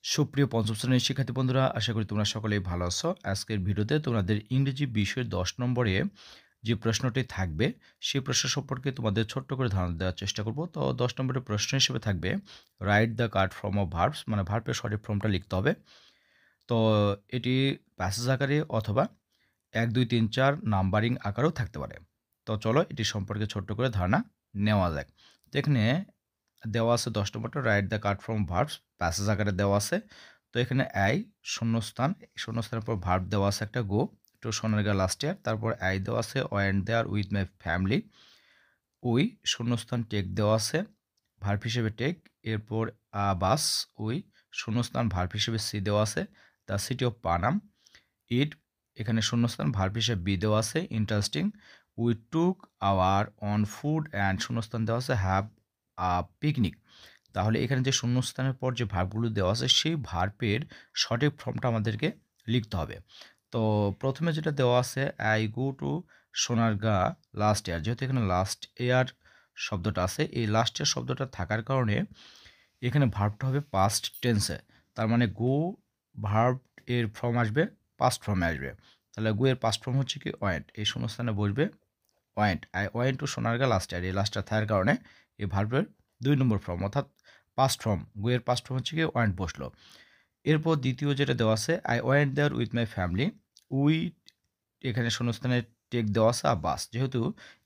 সুপ্রিয় পঞ্চম শ্রেণীর শিক্ষার্থী বন্ধুরা, আশা করি তোমরা সকলেই ভালো আছো। আজকের ভিডিওতে তোমাদের ইংরেজি বিষয়ের 10 নম্বরে যে প্রশ্নটি থাকবে, সেই প্রশ্ন সম্পর্কে তোমাদের ছোট্ট করে ধারণা দেওয়ার চেষ্টা করব। তো 10 নম্বরের প্রশ্ন হিসেবে থাকবে write the correct form of verbs, মানে ভার্বের সঠিক ফর্মটা লিখতে হবে। তো এটি প্যাসেজ আকারে অথবা 1, 2, 3, 4 নাম্বারিং আকারেও থাকতে পারে। তো চলো এটি সম্পর্কে ছোট্ট করে ধারণা নেওয়া যাক। তো এখানে দেওয়া আছে 10 নম্বরটা write the correct form verbs, passage আকারে দেওয়া আছে। তো এখানে শূন্যস্থানের পর ভার্ব দেওয়া আছে একটা go to Sonargaon last year. তারপর দেওয়া আছে went there with my family. We শূন্যস্থান টেক দেওয়া আছে ভার্ব হিসেবে টেক। এরপর বাস উই শূন্যস্থান ভার্ব হিসেবে সি দেওয়া আছে the city of Panam. It এখানে শূন্যস্থান ভার্ব হিসেবে বি দেওয়া আছে interesting. We took our own food and শূন্যস্থান দেওয়া আছে হ্যাভ পিকনিক। তাহলে এখানে যে শূন্যস্থানের পর যে ভার্বগুলো দেওয়া আছে সেই ভার্বের সঠিক ফর্মটা আমাদেরকে লিখতে হবে। তো প্রথমে যেটা দেওয়া আছে I go to Sonargaon last ইয়ার, যেহেতু এখানে লাস্ট ইয়ার শব্দটা আছে, এই লাস্ট ইয়ার শব্দটা থাকার কারণে এখানে ভার্বটা হবে পাস্ট টেন্সে। তার মানে গো ভার্ব এর ফর্ম আসবে পাস্ট ফর্মে আসবে। তাহলে গো এর পাস্ট ফর্ম হচ্ছে কি ওয়েন্ট, এই শূন্যস্থানে বসবে went. I went to Sonargaon last ইয়ার, এই লাস্টটা থাকার কারণে এই ভার্বের 2 নম্বর ফর্ম অর্থাৎ পাস্ট ফর্ম, গো এর পাস্ট ফর্ম হচ্ছে কি ওয়েন্ট বসলো। এরপর দ্বিতীয় যেটা দেওয়া আছে I went there with my family. We এখানে শূন্যস্থানে টেক দেওয়া আছে আর বাস, যেহেতু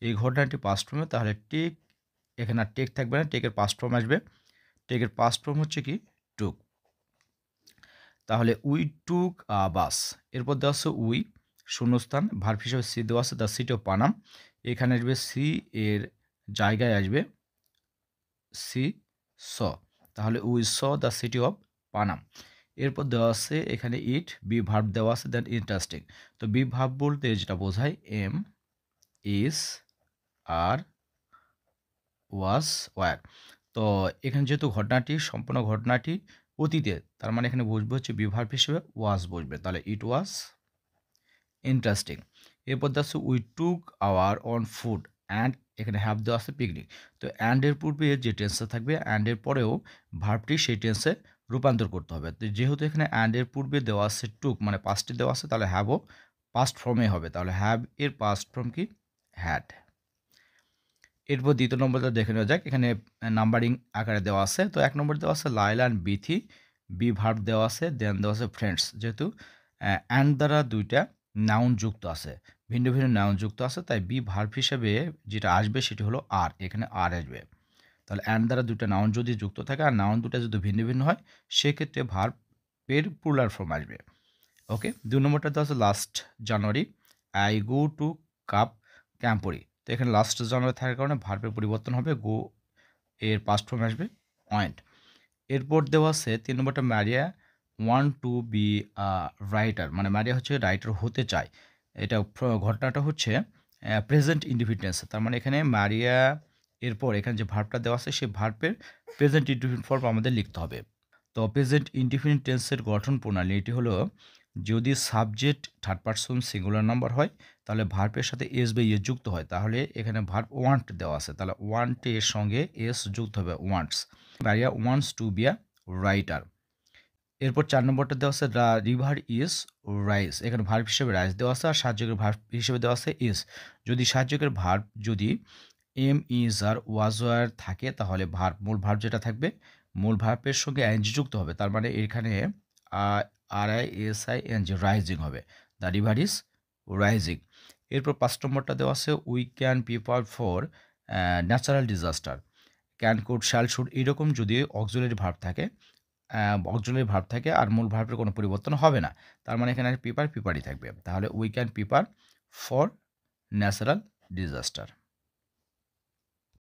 এই ঘটনাটি পাস্ট ফর্মে তাহলে টেক এখানে আর টেক থাকবে না, টেকের পাস্ট ফর্ম আসবে। টেকের পাস্ট ফর্ম হচ্ছে কি টুক। তাহলে উই টুক বাস। এরপর দেওয়া আছে উই শূন্যস্থান ভার্ব হিসেবে সি দেওয়া আছে দ্য সিটি অফ পানাম। এখানে আসবে সি এর জায়গায় আসবে সি স, তাহলে we saw the city of Panam. এরপর দেওয়া আছে এখানে ইট বি ভার্ব দেওয়া আছে দেন ইন্টারেস্টিং। তো বি ভার্ব বলতে যেটা বোঝায় am is are was were. তো এখানে যেহেতু সম্পূর্ণ ঘটনাটি অতীতে, তার মানে এখানে বসবে হচ্ছে বি ভার্ব হিসেবে ওয়াজ বসবে, তাহলে ইট ওয়াজ ইন্টারেস্টিং। এরপর দেওয়া আছে we took our own food and এখানে হ্যাভ দেওয়া আছে পিকনিক। তো অ্যান্ডের পূর্বে যে টেন্সে থাকবে অ্যান্ডের পরেও ভার্বটি সেই টেন্সে রূপান্তর করতে হবে। তো যেহেতু এখানে অ্যান্ডের পূর্বে দেওয়া আছে টুক মানে পাস্টে দেওয়া আছে, তাহলে হ্যাভও পাস্ট ফর্মে হবে, তাহলে হ্যাভ এর পাস্ট ফর্ম কি হ্যাড। এরপর দ্বিতীয় নম্বরটা দেখে নেওয়া যাক। এখানে নাম্বারিং আকারে দেওয়া আছে। তো 1 নম্বর দেওয়া আছে Laila and Bithi, B verb দেওয়া আছে দেন দেওয়া আছে ফ্রেন্ডস। যেহেতু অ্যান্ড দ্বারা 2টা নাউন যুক্ত আছে, ভিন্ন ভিন্ন নাউন যুক্ত আছে, তাই বি ভার্ব হিসেবে যেটা আসবে সেটি হলো আর, এখানে আর আসবে। তাহলে অ্যান্ড দ্বারা 2টা নাউন যদি যুক্ত থাকে আর নাউন 2টা যদি ভিন্ন ভিন্ন হয়, সেক্ষেত্রে ভার্বের প্লুরাল ফর্ম আসবে। ওকে, 2 নম্বরটা দেওয়া আছে last January, I go to cub camporee. তো এখানে লাস্ট জানুয়ারি থাকার কারণে ভার্বের পরিবর্তন হবে, গো এর পাস্ট ফর্ম আসবে ওয়েন্ট। এরপর দেওয়া আছে 3 নম্বরটা ম্যারিয়া ওয়ান্ট টু বি রাইটার, মানে ম্যারিয়া হচ্ছে রাইটার হতে চায়। এটা ঘটনাটা হচ্ছে প্রেজেন্ট ইনডিফিনিট, তার মানে এখানে ম্যারিয়া এরপর এখানে যে ভার্বটা দেওয়া আছে সেই ভার্বের প্রেজেন্ট ইনডিফিনিট ফর্ম আমাদের লিখতে হবে। তো প্রেজেন্ট ইনডিফিনিট টেন্সের গঠন প্রণালী এটি হলো, যদি subject third person singular number হয়, তাহলে ভার্বের সাথে এস বা ইয়ে যুক্ত হয়, তাহলে এখানে ভার্ব ওয়ান্ট দেওয়া আছে, তাহলে ওয়ান্টের সঙ্গে এস যুক্ত হবে wants. Maria wants to be a writer. এরপর 4 নম্বরটা দেওয়া আছে দ্য রিভার ইজ রাইস, এখানে ভার্ব হিসেবে রাইস দেওয়া আছে আর সাহায্যকের ভার্ব হিসেবে দেওয়া আছে ইজ। যদি সাহায্যকের ভার্ব যদি am is are was were থাকে, তাহলে মূল ভার্ব যেটা থাকবে মূল ভার্বের সঙ্গে আইএনজি যুক্ত হবে, তার মানে এখানে R I S I N G rising হবে, দ্য রিভার ইজ রাইজিং। এরপর 5 নম্বরটা দেওয়া আছে we can prepare for natural disaster. Can could shall should এরকম যদি অক্সিলারি ভার্ব থাকে আর মূল ভার্বের কোনো পরিবর্তন হবে না, তার মানে এখানে প্রিপারই থাকবে, তাহলে we can প্রিপার for natural disaster.